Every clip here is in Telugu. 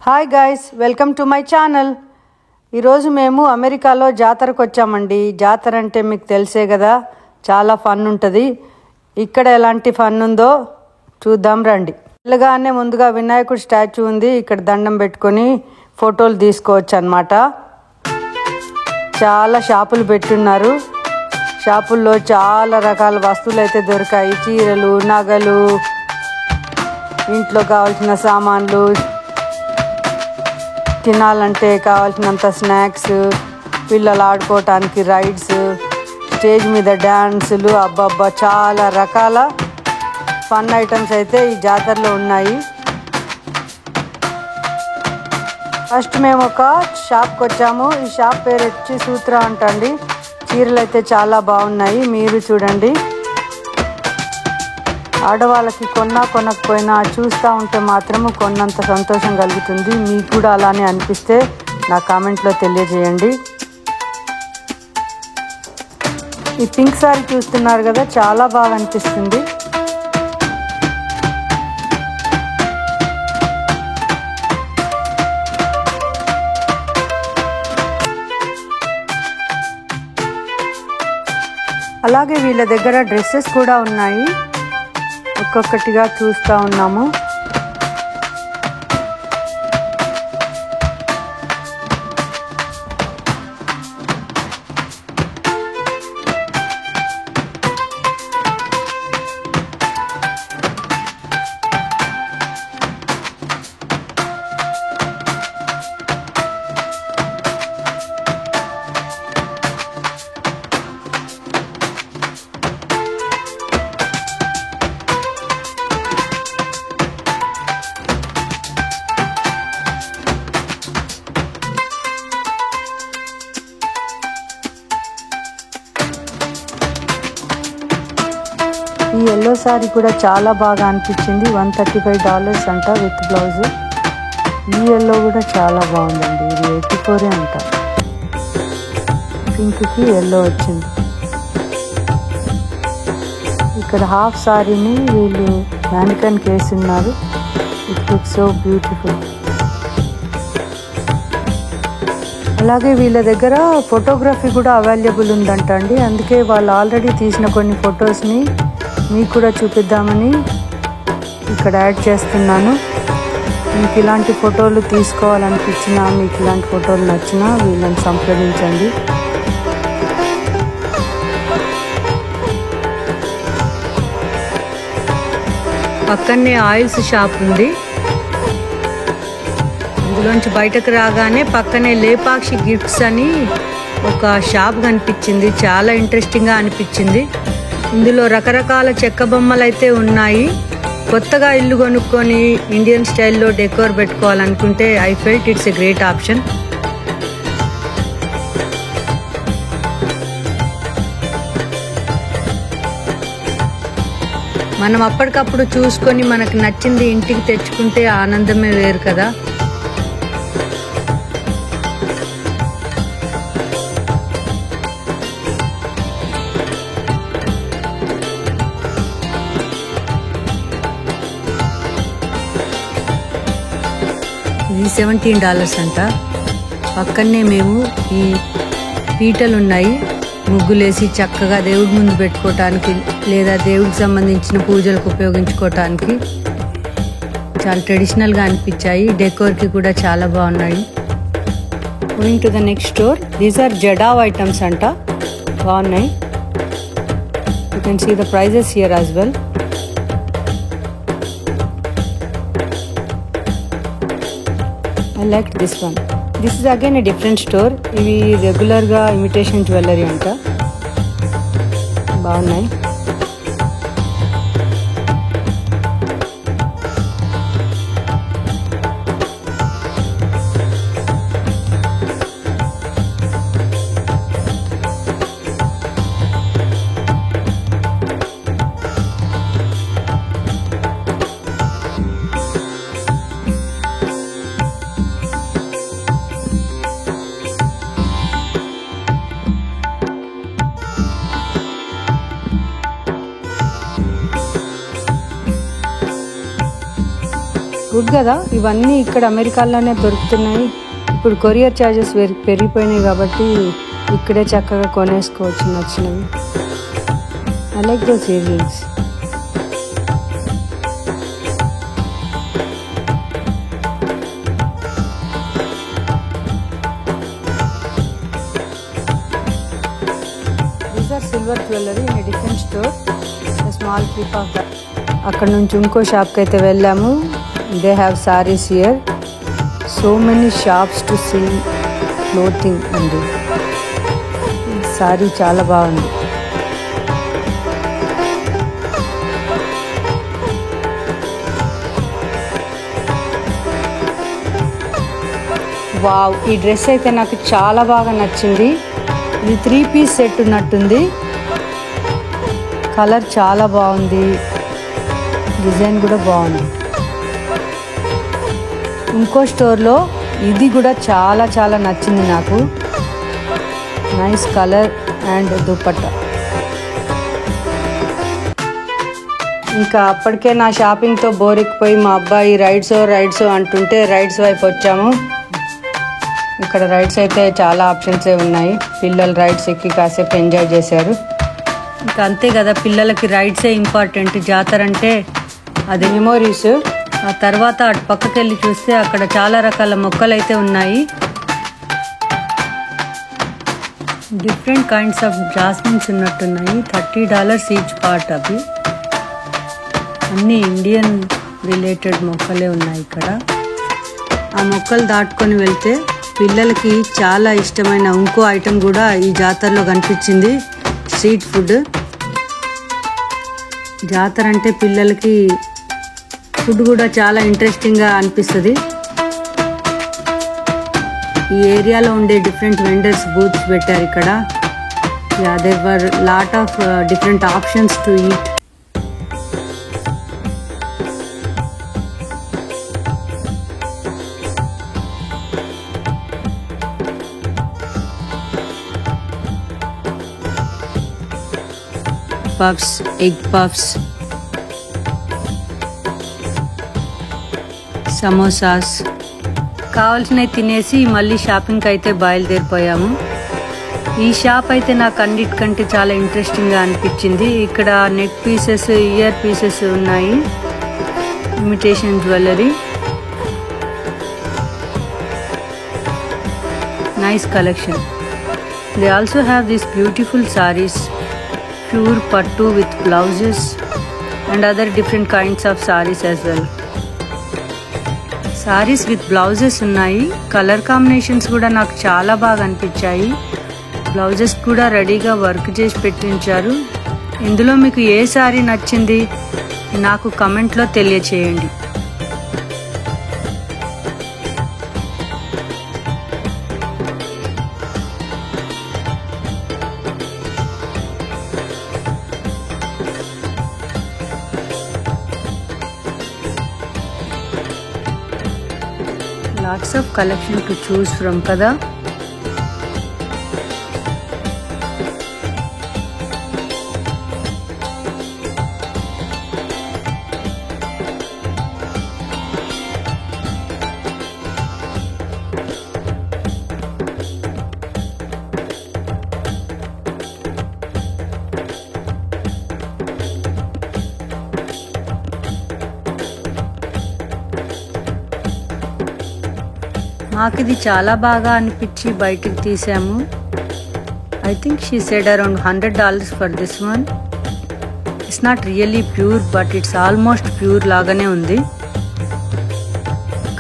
Hi guys, welcome to my channel. ఈరోజు మేము అమెరికాలో జాతరకు వచ్చామండి. జాతర అంటే మీకు తెలిసే కదా, చాలా ఫన్ ఉంటుంది. ఇక్కడ ఎలాంటి ఫన్ ఉందో చూద్దాం రండి. వెళ్ళగానే ముందుగా వినాయకుడి స్టాచ్యూ ఉంది. ఇక్కడ దండం పెట్టుకొని ఫోటోలు తీసుకోవచ్చు అన్నమాట. చాలా షాపులు పెట్టున్నారు. షాపుల్లో చాలా రకాల వస్తువులు అయితే దొరికాయి. చీరలు, నగలు, ఇంట్లో కావాల్సిన సామాన్లు, తినాలంటే కావాల్సినంత స్నాక్స్, పిల్లలు ఆడుకోవటానికి రైడ్స్, స్టేజ్ మీద డ్యాన్సులు, అబ్బబ్బా చాలా రకాల ఫన్ ఐటమ్స్ అయితే ఈ జాతరలో ఉన్నాయి. ఫస్ట్ మేము ఒక షాప్కి వచ్చాము. ఈ షాప్ పేరు వచ్చి సూత్ర అంటండి. చీరలు అయితే చాలా బాగున్నాయి, మీరు చూడండి. ఆడవాళ్ళకి కొనకపోయినా చూస్తూ ఉంటే మాత్రము కొన్నంత సంతోషం కలుగుతుంది. మీకు కూడా అలానే అనిపిస్తే నా కామెంట్లో తెలియజేయండి. ఈ పింక్ సారీ చూస్తున్నారు కదా, చాలా బాగా అనిపిస్తుంది. అలాగే వీళ్ళ దగ్గర డ్రెస్సెస్ కూడా ఉన్నాయి. ఒక్కొక్కటిగా చూస్తూ ఉన్నాము. ఈ ఎల్లో సారీ కూడా చాలా బాగా అనిపించింది. $135 అంట విత్ బ్లౌజ్. ఈ ఎల్లో కూడా చాలా బాగుందండి. ఇది 84 అంట. పింక్కి ఎల్లో వచ్చింది. ఇక్కడ హాఫ్ సారీని వీళ్ళు మ్యానికన్కి వేస్తున్నారు. It looks so beautiful. అలాగే వీళ్ళ దగ్గర ఫోటోగ్రఫీ కూడా అవైలబుల్ ఉందంట అండి. అందుకే వాళ్ళు ఆల్రెడీ తీసిన కొన్ని ఫొటోస్ని మీకు కూడా చూపిద్దామని ఇక్కడ యాడ్ చేస్తున్నాను. మీకు ఇలాంటి ఫోటోలు తీసుకోవాలనిపించినా, మీకు ఇలాంటి ఫోటోలు నచ్చినా వీళ్ళని సంప్రదించండి. పక్కనే ఆయిల్స్ షాప్ ఉంది. అందులోంచి బయటకు రాగానే పక్కనే లేపాక్షి గిఫ్ట్స్ అని ఒక షాప్ కనిపించింది. చాలా ఇంట్రెస్టింగ్గా అనిపించింది. ఇందులో రకరకాల చెక్క బొమ్మలు అయితే ఉన్నాయి. కొత్తగా ఇల్లు కొనుక్కొని ఇండియన్ స్టైల్లో డెకోర్ పెట్టుకోవాలనుకుంటే I felt it's a great option. మనం అప్పటికప్పుడు చూసుకొని మనకు నచ్చింది ఇంటికి తెచ్చుకుంటే ఆనందమే వేరు కదా. ఇది $17 అంట. పక్కనే మేము ఈ పీటలు ఉన్నాయి. ముగ్గులేసి చక్కగా దేవుడి ముందు పెట్టుకోవటానికి లేదా దేవుడికి సంబంధించిన పూజలకు ఉపయోగించుకోవటానికి చాలా ట్రెడిషనల్గా అనిపించాయి. డెకోర్కి కూడా చాలా బాగున్నాయి. Going to the next store. These are jadau items అంట. బాగున్నాయి. You can see the prices here as well. I liked this one. This is again a different store. ఇవి రెగ్యులర్గా ఇమిటేషన్ జ్యువెలరీ అంట. బాగున్నాయి. గుడ్ కదా. ఇవన్నీ ఇక్కడ అమెరికాలోనే దొరుకుతున్నాయి. ఇప్పుడు కొరియర్ ఛార్జెస్ పెరిగిపోయినాయి కాబట్టి ఇక్కడే చక్కగా కొనేసుకోవచ్చు నచ్చినవి. I like those ear rings. These are silver jewellery in different store. Small clip of that. అక్కడ నుంచి ఇంకో షాప్కి అయితే వెళ్ళాము. They have saris here. So many shops to cell clothing అండి. సారీ చాలా బాగుంది. వావ్, ఈ డ్రెస్ అయితే నాకు చాలా బాగా నచ్చింది. ఇది 3 పీస్ సెట్ ఉన్నట్టుంది. కలర్ చాలా బాగుంది, డిజైన్ కూడా బాగుంది. ఇంకో స్టోర్లో ఇది కూడా చాలా చాలా నచ్చింది నాకు. Nice colour and dupatta. ఇంకా అప్పటికే నా షాపింగ్తో బోరెక్కిపోయి మా అబ్బాయి రైడ్స్ అంటుంటే రైడ్స్ వైపు వచ్చాము. ఇక్కడ రైడ్స్ అయితే చాలా ఆప్షన్సే ఉన్నాయి. పిల్లలు రైడ్స్ ఎక్కి కాసేపు ఎంజాయ్ చేశారు. ఇంకా అంతే కదా, పిల్లలకి రైడ్సే ఇంపార్టెంట్. జాతర అంటే అది మెమోరీస్. ఆ తర్వాత అటు పక్కకి వెళ్ళి చూస్తే అక్కడ చాలా రకాల మొక్కలు అయితే ఉన్నాయి. డిఫరెంట్ కైండ్స్ ఆఫ్ జాస్మిన్స్ ఉన్నట్టున్నాయి. $30 ఈచ్ పార్ట్. అవి అన్నీ ఇండియన్ రిలేటెడ్ మొక్కలే ఉన్నాయి ఇక్కడ. ఆ మొక్కలు దాటుకొని వెళ్తే పిల్లలకి చాలా ఇష్టమైన ఇంకో ఐటెం కూడా ఈ జాతరలో కనిపించింది. Street food. జాతర అంటే పిల్లలకి ఫుడ్ కూడా చాలా ఇంట్రెస్టింగ్గా అనిపిస్తుంది. ఈ ఏరియాలో ఉండే డిఫరెంట్ వెండర్స్ బూత్స్ పెట్టారు ఇక్కడ. There were lot of different options to eat. Puffs, egg puffs, samosas కావాల్సినవి తినేసి మళ్ళీ షాపింగ్కి అయితే బయలుదేరిపోయాము. ఈ షాప్ అయితే నాకు అన్నిటికంటే చాలా ఇంట్రెస్టింగ్గా అనిపించింది. ఇక్కడ నెక్ పీసెస్, ఇయర్ పీసెస్ ఉన్నాయి. Imitation jewellery. Nice collection. They also have these beautiful sarees, pure pattu with blouses and other different kinds of sarees as well. Saris with blouses ఉన్నాయి. కలర్ కాంబినేషన్స్ కూడా నాకు చాలా బాగా అనిపించాయి. బ్లౌజెస్ కూడా రెడీగా వర్క్ చేసి పెట్టించారు. ఇందులో మీకు ఏ సారీ నచ్చింది నాకు కమెంట్లో తెలియచేయండి. Lots of collection to choose from kada. మాకు ఇది చాలా బాగా అనిపించి బయటికి తీసాము. I think she said around $100 for this one. It's not really pure but it's almost pure లాగానే ఉంది.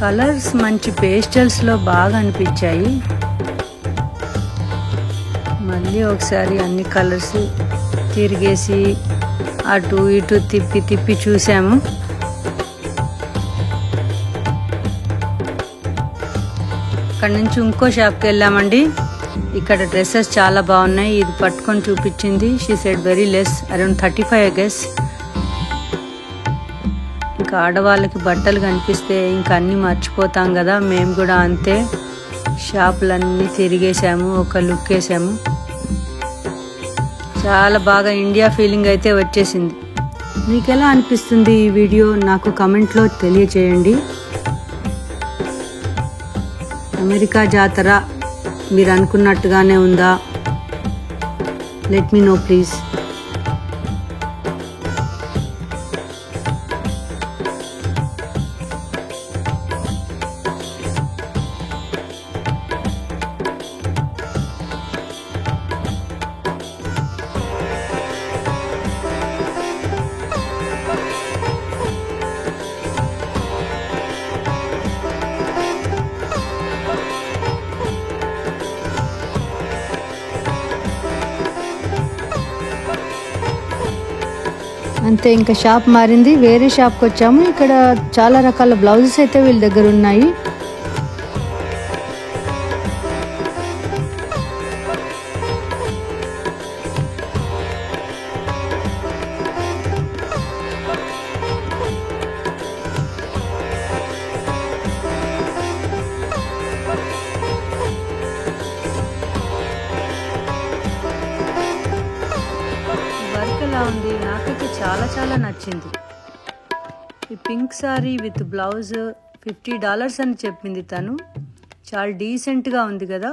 కలర్స్ మంచి పేస్టల్స్లో బాగా అనిపించాయి. మళ్ళీ ఒకసారి అన్ని కలర్స్ తిరిగేసి అటు ఇటు తిప్పి చూసాము. అక్కడ నుంచి ఇంకో షాప్కి వెళ్ళామండి. ఇక్కడ డ్రెస్సెస్ చాలా బాగున్నాయి. ఇది పట్టుకొని చూపించింది. She said very less, around 35 I guess. ఇంకా ఆడవాళ్ళకి బట్టలు కనిపిస్తే ఇంకా అన్నీ మర్చిపోతాం కదా. మేము కూడా అంతే. షాపులన్నీ తిరిగేసాము, ఒక లుక్ వేసాము. చాలా బాగా ఇండియా ఫీలింగ్ అయితే వచ్చేసింది. మీకు ఎలా అనిపిస్తుంది ఈ వీడియో నాకు కమెంట్లో తెలియచేయండి. అమెరికా జాతర మీరు అనుకున్నట్టుగానే ఉందా? Let me know please. అంతే, ఇంకా షాప్ మారింది, వేరే షాప్కి వచ్చాము. ఇక్కడ చాలా రకాల బ్లౌజెస్ అయితే వీళ్ళ దగ్గర ఉన్నాయి. వర్క్ ఎలా ఉంది? నాకైతే చాలా చాలా నచ్చింది. ఈ పింక్ సారీ విత్ బ్లౌజ్ $50 అని చెప్పింది తను. చాలా డీసెంట్గా ఉంది కదా.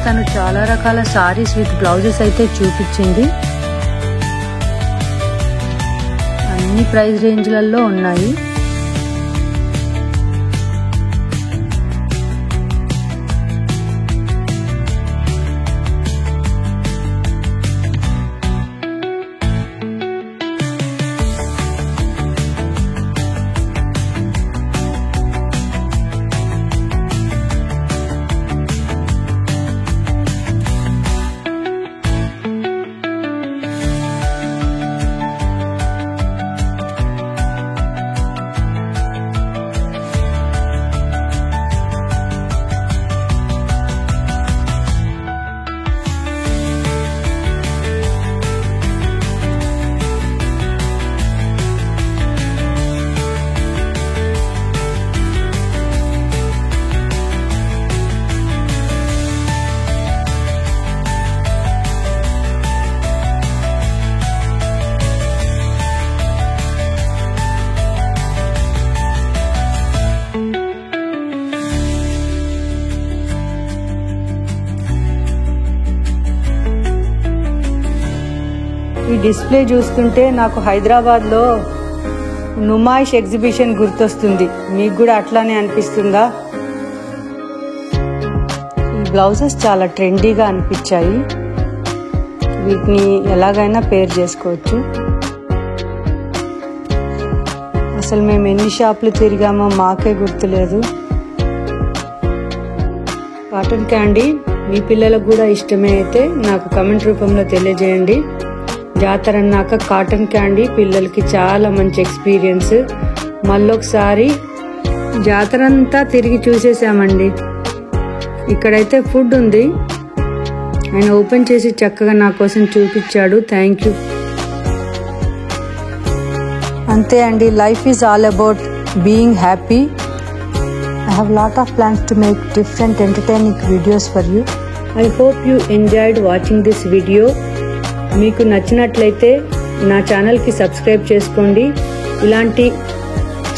తను చాలా రకాల సారీస్ విత్ బ్లౌజెస్ అయితే చూపించింది. అన్ని ప్రైస్ రేంజ్లలో ఉన్నాయి. ఈ డిస్ప్లే చూస్తుంటే నాకు హైదరాబాద్లో నుమాయిష్ ఎగ్జిబిషన్ గుర్తొస్తుంది. మీకు కూడా అట్లానే అనిపిస్తుందా? ఈ బ్లౌజెస్ చాలా ట్రెండీగా అనిపించాయి. వీటిని ఎలాగైనా పేర్ చేసుకోవచ్చు. అసలు మేము ఎన్ని షాపులు తిరిగామో మాకే గుర్తులేదు. కాటన్ క్యాండీ మీ పిల్లలకు కూడా ఇష్టమే అయితే నాకు కమెంట్ రూపంలో తెలియజేయండి. జాతర అన్నాక కాటన్ క్యాండీ పిల్లలకి చాలా మంచి ఎక్స్పీరియన్స్. మళ్ళొకసారి జాతర అంతా తిరిగి చూసేసామండి. ఇక్కడైతే ఫుడ్ ఉంది, ఆయన ఓపెన్ చేసి చక్కగా నా కోసం చూపించాడు. Thank you. అంతే అండి, life is all about being happy. I have lot of plans to make different entertaining videos for you. I hope you enjoyed watching this video. మీకు నచ్చినట్లయితే నా ఛానల్కి సబ్స్క్రైబ్ చేసుకోండి. ఇలాంటి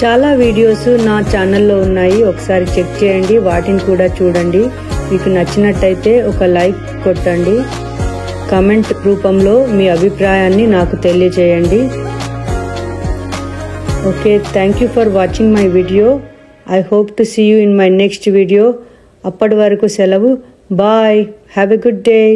చాలా వీడియోస్ నా ఛానల్లో ఉన్నాయి, ఒకసారి చెక్ చేయండి, వాటిని కూడా చూడండి. మీకు నచ్చినట్టయితే ఒక లైక్ కొట్టండి. కామెంట్ రూపంలో మీ అభిప్రాయాన్ని నాకు తెలియజేయండి. Okay, thank you for watching my video. I hope to see you in my next video. అప్పటి వరకు సెలవు. Bye. Have a good day.